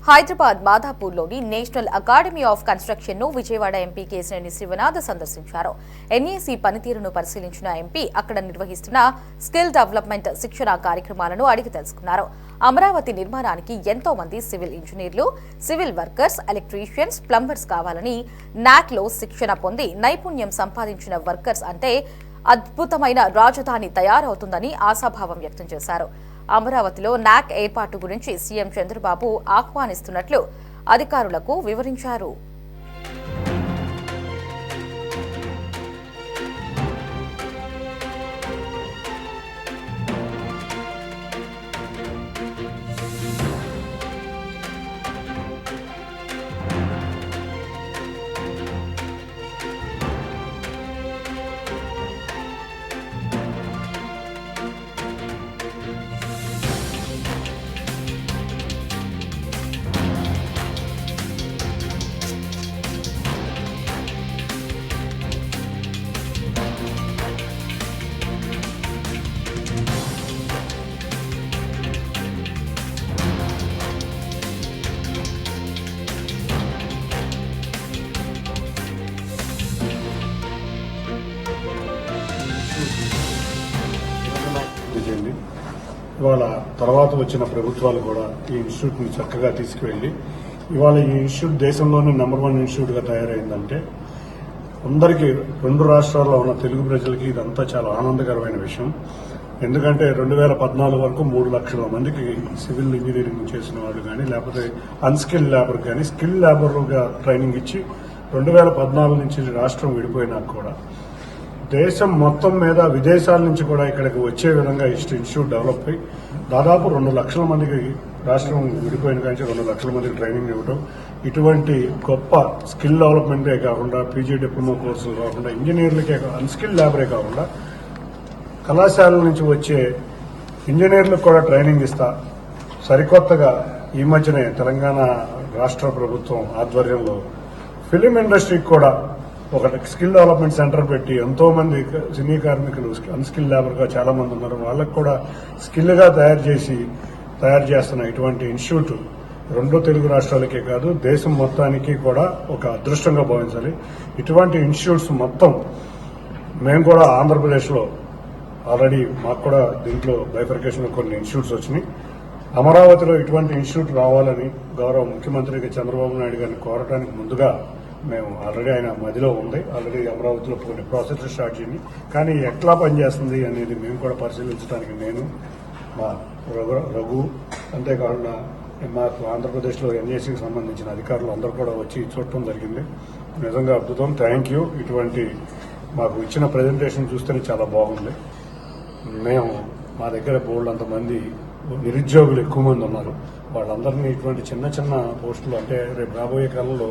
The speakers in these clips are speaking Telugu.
హైదరాబాద్ మాదాపూర్లోని నేషనల్ అకాడమీ ఆఫ్ కన్స్ట్రక్షన్ ను విజయవాడ ఎంపీ కేశినేని శివనాథ్ సందర్శించారు. ఎన్ఏసీ పనితీరును పరిశీలించిన ఎంపీ అక్కడ నిర్వహిస్తున్న స్కిల్ డెవలప్మెంట్ శిక్షణ కార్యక్రమాలను అడిగి తెలుసుకున్నారు. అమరావతి నిర్మాణానికి ఎంతో మంది సివిల్ ఇంజనీర్లు, సివిల్ వర్కర్స్, ఎలక్ట్రీషియన్స్, ప్లంబర్స్ కావాలని, నాక్ లో శిక్షణ పొంది నైపుణ్యం సంపాదించిన వర్కర్స్ అంటే అద్భుతమైన రాజధాని తయారవుతుందని ఆశాభావం వ్యక్తం చేశారు. అమరావతిలో నాక్ ఏర్పాటు గురించి సీఎం చంద్రబాబు ఆహ్వానిస్తున్నట్లు అధికారులకు వివరించారు. ఇవాళ తర్వాత వచ్చిన ప్రభుత్వాలు కూడా ఈ ఇన్స్టిట్యూట్ ని చక్కగా తీసుకువెళ్లి ఇవాళ ఈ ఇన్స్టిట్యూట్ దేశంలోనే #1 ఇన్స్టిట్యూట్ గా తయారైందంటే అందరికీ రెండు రాష్ట్రాల్లో ఉన్న తెలుగు ప్రజలకి ఇదంతా చాలా ఆనందకరమైన విషయం. ఎందుకంటే 2014 వరకు 3 లక్షల మందికి సివిల్ ఇంజనీరింగ్ చేసిన వాళ్ళు కానీ లేకపోతే అన్స్కిల్ లేబర్ కానీ స్కిల్ లేబర్గా ట్రైనింగ్ ఇచ్చి 2014 నుంచి రాష్ట్రం విడిపోయినాక కూడా దేశం మొత్తం మీద విదేశాల నుంచి కూడా ఇక్కడికి వచ్చే విధంగా ఇన్స్టిట్యూట్ డెవలప్ అయ్యి దాదాపు 2 లక్షల మందికి రాష్ట్రం విడిపోయిన కానీ 2 లక్షల మందికి ట్రైనింగ్ ఇవ్వడం, ఇటువంటి గొప్ప స్కిల్ డెవలప్మెంటే కాకుండా పీజీ డిప్లొమా కోర్సులు కాకుండా ఇంజనీర్లకే అన్స్కిల్ లేబరే కాకుండా కళాశాలల నుంచి వచ్చే ఇంజనీర్లకు కూడా ట్రైనింగ్ ఇస్తా సరికొత్తగా ఈ మధ్యనే తెలంగాణ రాష్ట్ర ప్రభుత్వం ఆధ్వర్యంలో ఫిలిం ఇండస్ట్రీకి కూడా ఒక స్కిల్ డెవలప్మెంట్ సెంటర్ పెట్టి ఎంతో మంది సినీ కార్మికులు అన్స్కిల్ లేబర్ గా చాలా మంది ఉన్నారు, వాళ్ళకు కూడా స్కిల్ గా తయారు చేస్తున్న ఇటువంటి ఇన్స్టిట్యూట్ రెండు తెలుగు రాష్ట్రాలకే కాదు దేశం మొత్తానికి కూడా ఒక అదృష్టంగా భావించాలి. ఇటువంటి ఇన్స్టిట్యూట్స్ మొత్తం మేము కూడా ఆంధ్రప్రదేశ్ లో ఆల్రెడీ మాకు కూడా దీంట్లో బైఫర్కేషన్ కొన్ని ఇన్స్టిట్యూట్స్ వచ్చినాయి. అమరావతిలో ఇటువంటి ఇన్స్టిట్యూట్ రావాలని గౌరవ ముఖ్యమంత్రి చంద్రబాబు నాయుడు గారిని కోరటానికి ముందుగా మేము ఆల్రెడీ ఆయన మధ్యలో ఉంది, ఆల్రెడీ అమరావతిలో కొన్ని ప్రాసెస్ స్టార్ట్ చేయండి, కానీ ఎట్లా పనిచేస్తుంది అనేది మేము కూడా పరిశీలించడానికి నేను మా రఘు అంతేకాకుండా మాకు ఆంధ్రప్రదేశ్లో ఎన్ఏసీకి సంబంధించిన అధికారులు అందరూ కూడా వచ్చి చూడటం జరిగింది. నిజంగా అద్భుతం, థ్యాంక్ యూ. ఇటువంటి మాకు ఇచ్చిన ప్రజెంటేషన్ చూస్తేనే చాలా బాగుంది. మేము మా దగ్గర బోల్డంతమంది నిరుద్యోగులు ఎక్కువ మంది ఉన్నారు, వాళ్ళందరినీ ఇటువంటి చిన్న చిన్న పోస్టులు అంటే రేపు రాబోయే కాలంలో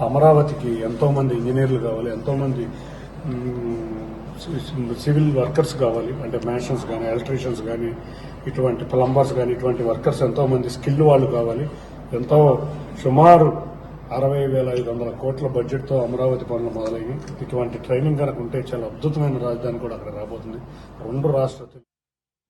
అమరావతికి ఎంతో మంది ఇంజనీర్లు కావాలి, ఎంతో మంది సివిల్ వర్కర్స్ కావాలి, అంటే మ్యాషన్స్ కానీ ఎలక్ట్రీషియన్స్ కానీ ఇటువంటి ప్లంబర్స్ కానీ ఇటువంటి వర్కర్స్ ఎంతో మంది స్కిల్ వాళ్ళు కావాలి. ఎంతో సుమారు 60,500 కోట్ల బడ్జెట్తో అమరావతి పనులు మొదలయ్యి ఇటువంటి ట్రైనింగ్ కనుక ఉంటే చాలా అద్భుతమైన రాజధాని కూడా అక్కడ రాబోతుంది. రెండు రాష్ట్రాలు